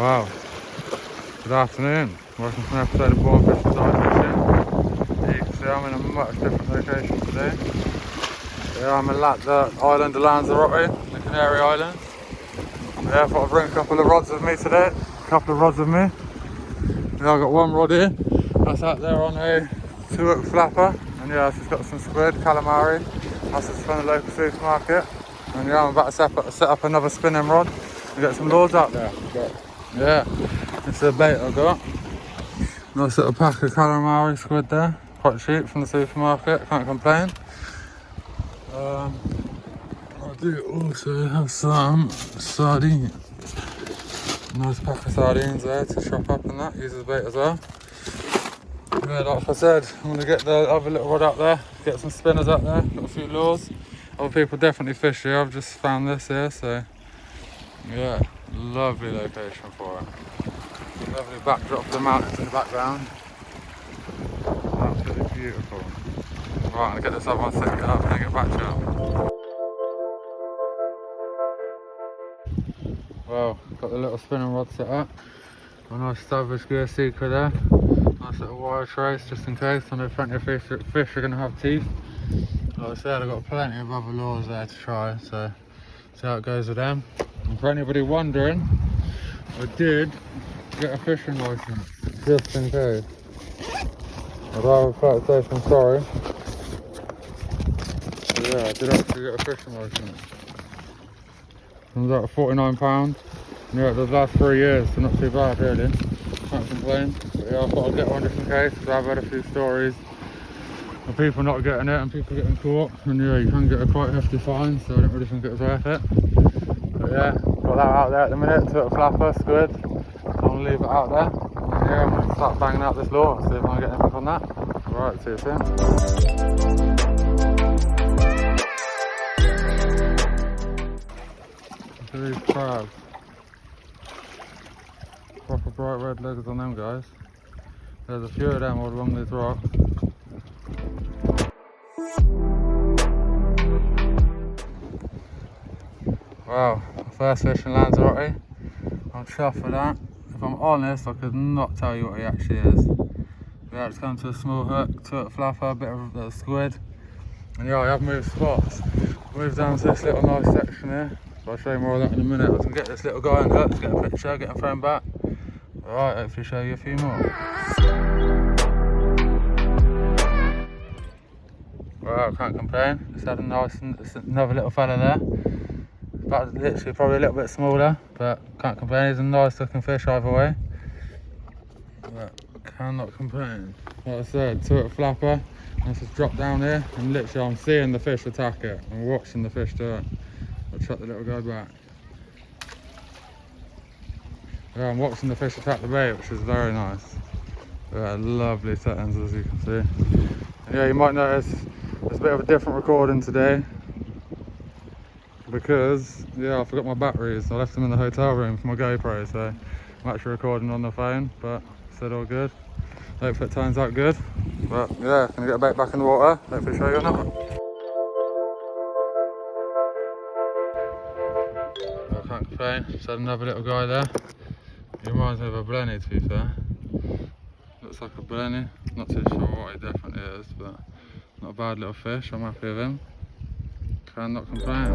Wow, good afternoon. Welcome to an episode of Born Fishing Side Fishing. Here you can see I'm in a much different location today. Yeah, I'm in the island of Lanzarote, the Canary Islands. Yeah, I thought I'd bring a couple of rods with me today. Yeah, I've got one rod here. That's out there on a 2-hook flapper. And yeah, I've just got some squid, calamari. That's just from the local supermarket. And yeah, I'm about to set up another spinning rod and get some lures out there. But yeah, it's the bait I've got. Nice little pack of calamari squid there. Quite cheap from the supermarket, can't complain. I do also have some sardines. Nice pack of sardines there to chop up and that, use as bait as well. Yeah, like I said, I'm going to get the other little rod out there, get some spinners out there, got a few lures. Other people definitely fish here, I've just found this here, so yeah, lovely location for it. Lovely backdrop of the mountains in the background. Absolutely beautiful. Right, I'm going to get this other one set it up and then get back to it. Well, got the little spinning rod set up. A nice salvage gear seeker there. Nice little wire trace just in case. I know plenty of fish are going to have teeth. Like I said, I've got plenty of other lures there to try, so see how it goes with them. And for anybody wondering, I did get a fishing license just in case. I'd rather flat say I'm sorry. But yeah, I did actually get a fishing license. It was like £49. Yeah, the last 3 years, so not too bad really. Can't complain. But yeah, I thought I'd get one just in case, because I've had a few stories of people not getting it and people getting caught. And yeah, you can get a quite hefty fine, so I don't really think it was worth it. But yeah, got that out there at the minute, 2-hook flapper, squid. I'm going to leave it out there. And yeah, I'm going to start banging out this lure, see if I can get anything on that. Alright, see you soon. Look at these crabs. Proper bright red legs on them guys. There's a few of them all along these rocks. Wow, first fish in Lanzarote. I'm chuffed with that. If I'm honest, I could not tell you what he actually is. Yeah, it's come to a small hook, 2-hook flapper, a bit of squid. And yeah, I have moved spots. Moved down to this little nice section here. So I'll show you more of that in a minute. I can get this little guy unhooked, get a picture, get him thrown back. Alright, hopefully show you a few more. Well, I can't complain. Just had another little fella there. About literally probably a little bit smaller, but can't complain. He's a nice looking fish either way. But cannot complain. Like I said, 2-hook flapper. Let's just drop down here and literally I'm seeing the fish attack it. I'm watching the fish do it. I'll chuck the little guy back. Yeah, I'm watching the fish attack the bait, which is very nice. Yeah, lovely settings as you can see. And yeah, you might notice there's a bit of a different recording today because yeah, I forgot my batteries. I left them in the hotel room for my GoPro, so I'm actually recording on the phone, but said all good. Hopefully it turns out good. But yeah, gonna get a bait back in the water. Hopefully show you another. I can't complain. Just had another little guy there. He reminds me of a blenny to be fair. Looks like a blenny. Not too sure what he definitely is, but not a bad little fish. I'm happy with him. Cannot complain.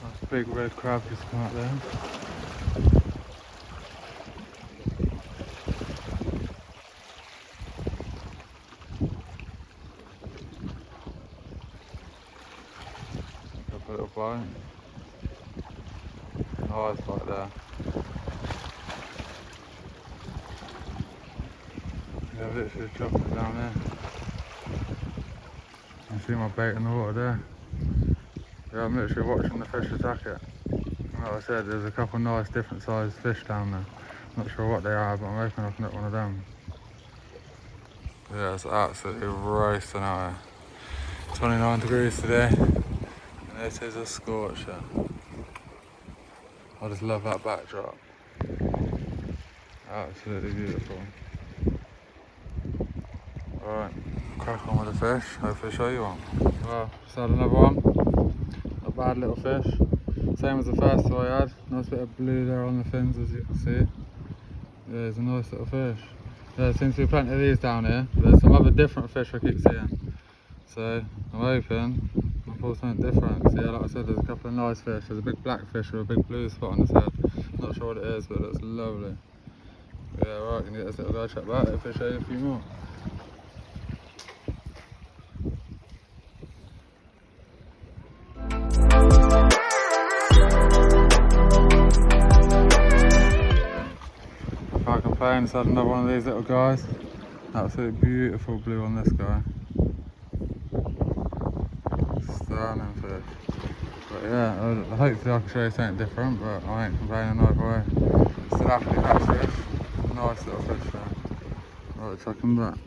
Nice big red crab just come out there. A little bite. Nice bite there. Yeah, I've literally chopped it down there. You see my bait in the water there. Yeah, I'm literally watching the fish attack it. Like I said, there's a couple nice different sized fish down there. Not sure what they are, but I'm hoping I can get one of them. Yeah, it's absolutely roasting out here. 29 degrees today. This is a scorcher. I just love that backdrop. Absolutely beautiful. Alright, crack on with the fish, hopefully show you one. Well, just had another one. Not a bad little fish. Same as the first one I had. Nice bit of blue there on the fins, as you can see. Yeah, it's a nice little fish. Yeah, there seems to be plenty of these down here. But there's some other different fish I keep seeing. So I'm hoping I'll pull something different. So yeah, like I said, there's a couple of nice fish. There's a big black fish with a big blue spot on his head. Not sure what it is, but it looks lovely. But yeah, right, gonna get this little guy checked back. Hopefully show you a few more. Can't complain, just had another one of these little guys. Absolutely beautiful blue on this guy. Stunning fish. But yeah, hopefully I can show you something different, but I ain't complaining either way. Still happy to catch fish. Nice little fish there. Right, chuck him back.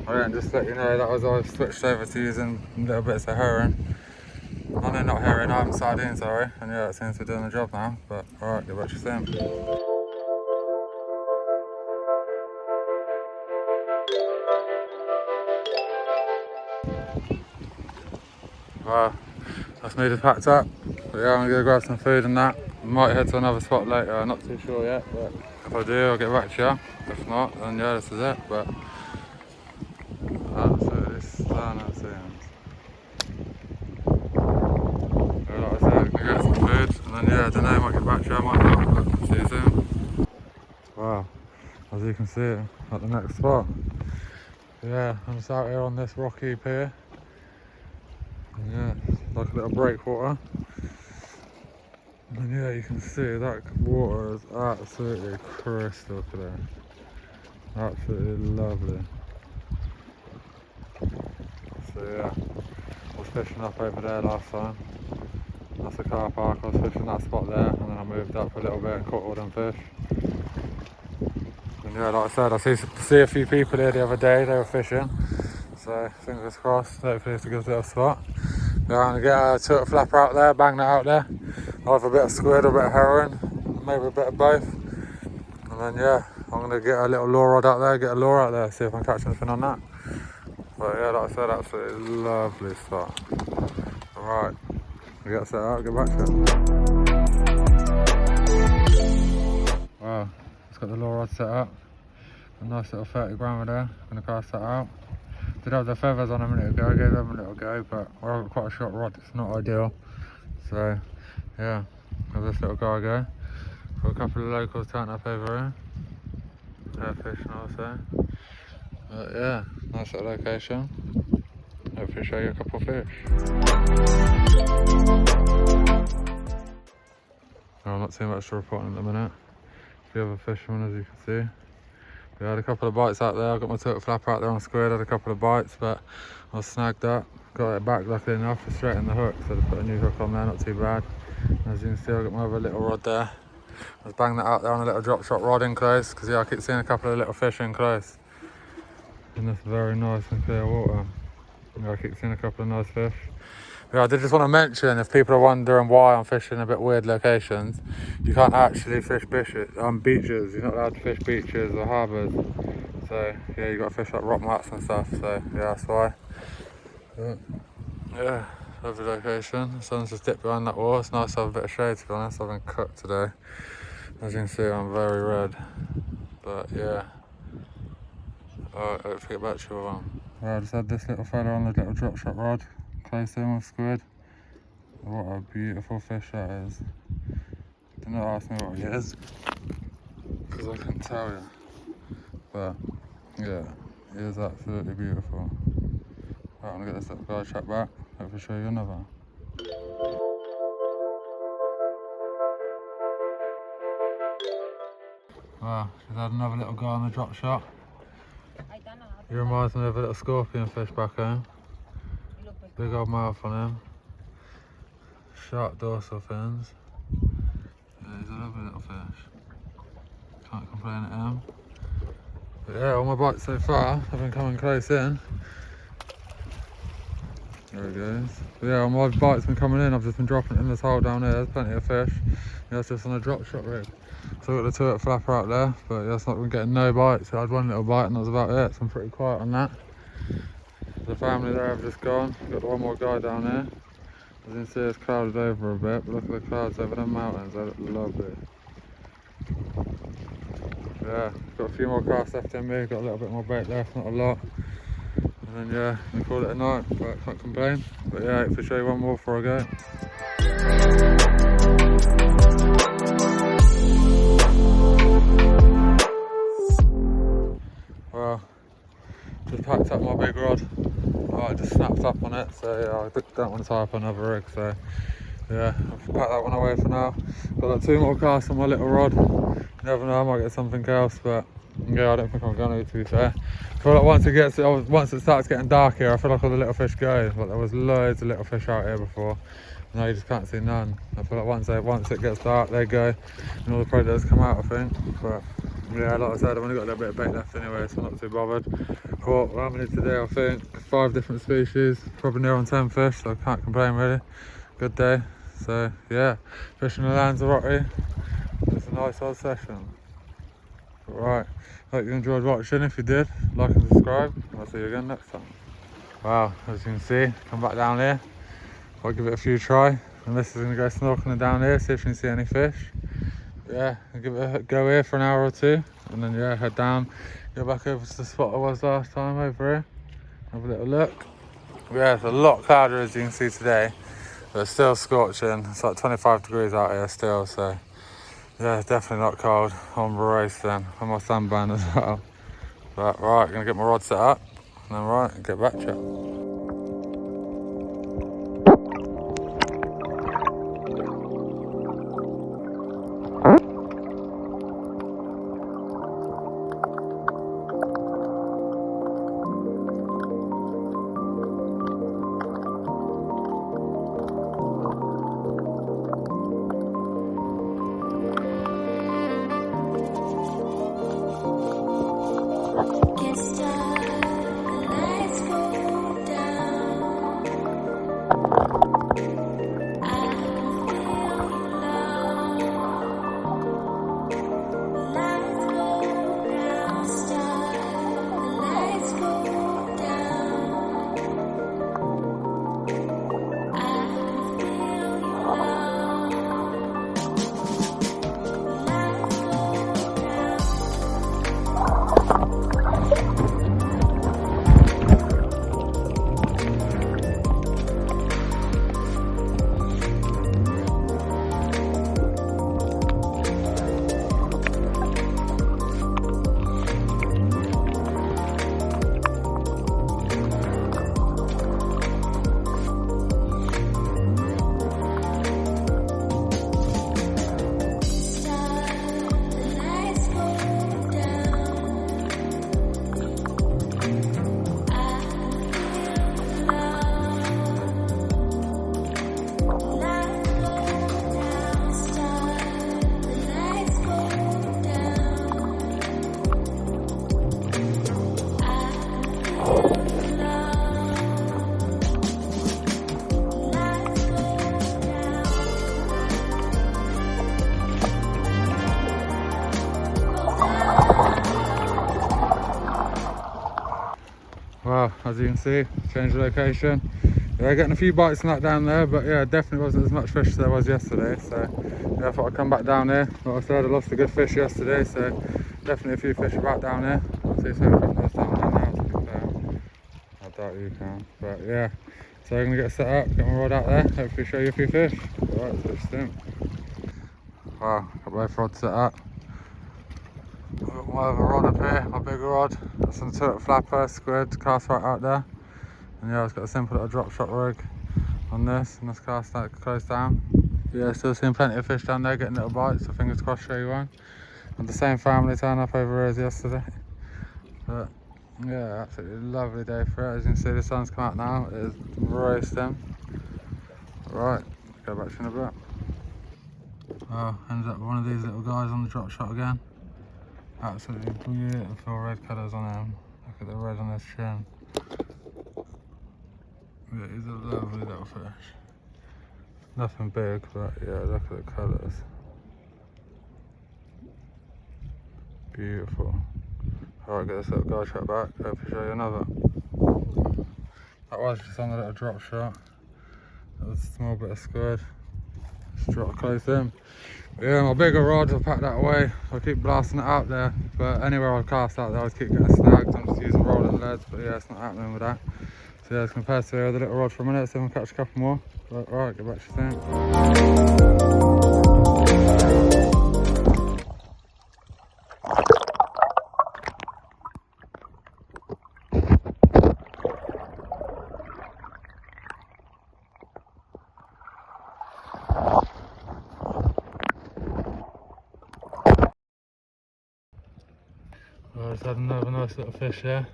Oh yeah, and just to let you know, that was I switched over to using little bits of herring. I know not herring, I'm sardines, sorry. And yeah, it seems to be doing the job now. But alright, get back to you soon. Well, that's me just packed up. But yeah, I'm gonna go grab some food and that. I might head to another spot later, I'm not too sure yet, but if I do, I'll get back to you. If not, then yeah, this is it. But absolutely stunning scenes. So like I said, I'm gonna get some food, and then yeah, I don't know, I might get back to you, I might not, but see you soon. Wow, as you can see, at the next spot. Yeah, I'm just out here on this rocky pier. And yeah, like a little breakwater. And yeah, you can see that water is absolutely crystal clear. Absolutely lovely. So yeah, I was fishing up over there last time. That's the car park, I was fishing that spot there, and then I moved up a little bit and caught all them fish. And yeah, like I said, I see a few people here the other day, they were fishing. So fingers crossed, hopefully it's a good little spot. Yeah, I'm gonna get a turtle flapper out there, bang that out there. I'll have a bit of squid, a bit of herring, maybe a bit of both. And then yeah, I'm gonna get a little lure rod out there, get a lure out there, see if I can catch anything on that. But yeah, like I said, absolutely lovely spot. Alright, we get set out, get back to it. Wow, just got the lure rod set up. A nice little 30 grammer there, gonna cast that out. Did have the feathers on a minute ago, I gave them a little go, but I've got quite a short rod, it's not ideal. So yeah, have this little guy go. Got a couple of locals turned up over here. They're fishing also. But yeah, nice little location. Hopefully show you a couple of fish. Oh, not too much to report in a minute. A few other fishermen, as you can see. We had a couple of bites out there. I got my turtle flapper out there on squid, had a couple of bites, but I was snagged up. Got it back luckily enough for straight in the hook, so I put a new hook on there, not too bad. As you can see, I got my other little rod there. I was banging that out there on a little drop shot rod in close, because yeah, I keep seeing a couple of little fish in close. In this very nice and clear water. Yeah, I keep seeing a couple of nice fish. Yeah, I did just want to mention, if people are wondering why I'm fishing in a bit weird locations, you can't actually fish beaches. You're not allowed to fish beaches or harbours. So yeah, you got to fish like rock mats and stuff. So yeah, that's why. Yeah, lovely location. The sun's just dipped behind that wall. It's nice to have a bit of shade, to be honest. I've been cooked today. As you can see, I'm very red. But yeah. Alright, let's get back to you one. Well, I just had this little fella on the little drop shot rod. Close in with squid. What a beautiful fish that is. Do not ask me what he is, because I couldn't tell you. But yeah, he is absolutely beautiful. Right, I'm gonna get this little guy trapped back. Hopefully show you another. Wow, she's had another little guy on the drop shot. He reminds me of a little scorpion fish back home. Big old mouth on him. Sharp dorsal fins. Yeah, he's a lovely little fish. Can't complain at him. But yeah, all my bites so far have been coming close in. There he goes. But yeah, my bite's been coming in. I've just been dropping it in this hole down here. There's plenty of fish. Yeah, it's just on a drop shot rig. So I've got the turret flapper out there, but yeah, it's not been getting no bites. I had one little bite and that was about it. So I'm pretty quiet on that. The family there have just gone. Got one more guy down here. As you can see, it's clouded over a bit, but look at the clouds over the mountains. They look lovely. Yeah, got a few more casts left in me. Got a little bit more bait left, not a lot. And then yeah, we call it a night, but can't complain. But yeah, I'll show you one more before I go. Well, just packed up my big rod. Oh, I just snapped up on it, so yeah, I don't want to tie up another rig, so yeah, I've packed that one away for now. Got like 2 more casts on my little rod. You never know, I might get something else, but yeah, I don't think I'm going to be fair. I feel like once it starts getting dark here, I feel like all the little fish go. Like there was loads of little fish out here before. Now you just can't see none. I feel like once it gets dark, they go, and all the predators come out, I think. But yeah, like I said, I've only got a little bit of bait left anyway, so I'm not too bothered. Caught how many today? I think 5 different species, probably near on 10 fish, so I can't complain really. Good day. So yeah, fishing the Lanzarote. It's a nice old session. Right, hope you enjoyed watching. If you did, like and subscribe, and I'll see you again next time. Wow, as you can see, come back down here. I'll give it a few try. And this is going to go snorkeling down here, see if you can see any fish. Yeah, I'll give it a go here for an hour or 2, and then yeah, head down, go back over to the spot I was last time over here. Have a little look. Yeah, it's a lot cloudier as you can see today, but it's still scorching. It's like 25 degrees out here still, so yeah, it's definitely not cold. OrnateWrasse then, and my sunband as well. But right, gonna get my rod set up, and then right, get back to it. Well, as you can see, changed the location. Yeah, getting a few bites and that down there, but yeah, definitely wasn't as much fish as there was yesterday. So yeah, I thought I'd come back down here. Like I said, I lost a good fish yesterday, so definitely a few fish about down here. I'll see if I can put those down there now, to be fair. I doubt you can, but yeah. So I'm gonna get set up, get my rod out there, hopefully show you a few fish. Alright, let's switch them. Wow, got both rods set up. I've got my other rod up here, my bigger rod. That's some turret flapper, squid, cast right out there. And yeah, I've got a simple little drop shot rig on this, and this cast that close down. Yeah, still seeing plenty of fish down there, getting little bites, so fingers crossed show you one. And the same family turn up over here as yesterday. But yeah, absolutely lovely day for it. As you can see, the sun's come out now, it is roasting. Right, go back to in a bit. Oh, ended up with one of these little guys on the drop shot again. Absolutely beautiful red colours on him. Look at the red on his chin. Yeah, he's a lovely little fish. Nothing big, but yeah, look at the colours. Beautiful. Alright, get this little guy shot back. Hopefully show you another. That was just on a little drop shot. That was a small bit of squid. Just drop close in. But yeah, my bigger rods, I'll pack that away. I'll keep blasting it out there. But anywhere I cast out there, I keep getting snagged. I'm just using rolling leads, but yeah, it's not happening with that. So yeah, it's going to persevere with the little rod for a minute, so we'll catch a couple more. But alright, get back to you soon. I just had another nice little fish here.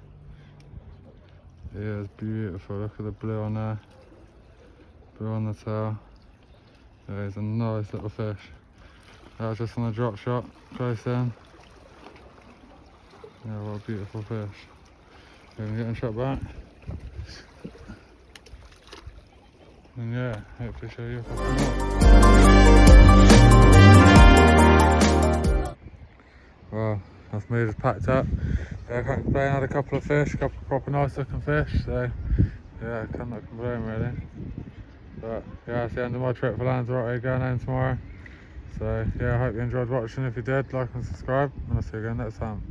Yeah, it's beautiful. Look at the blue on there. Blue on the tail. Yeah, it's a nice little fish. That was just on a drop shot, close in. Yeah, what a beautiful fish. We're getting shot back. And yeah, hopefully show you a couple more. Well, that's me just packed up. Yeah, I can't complain. Had a couple of fish, a couple of proper nice looking fish. So yeah, I cannot complain really. But yeah, that's the end of my trip for Lanzarote, going home tomorrow. So yeah, I hope you enjoyed watching. If you did, like and subscribe, and I'll see you again next time.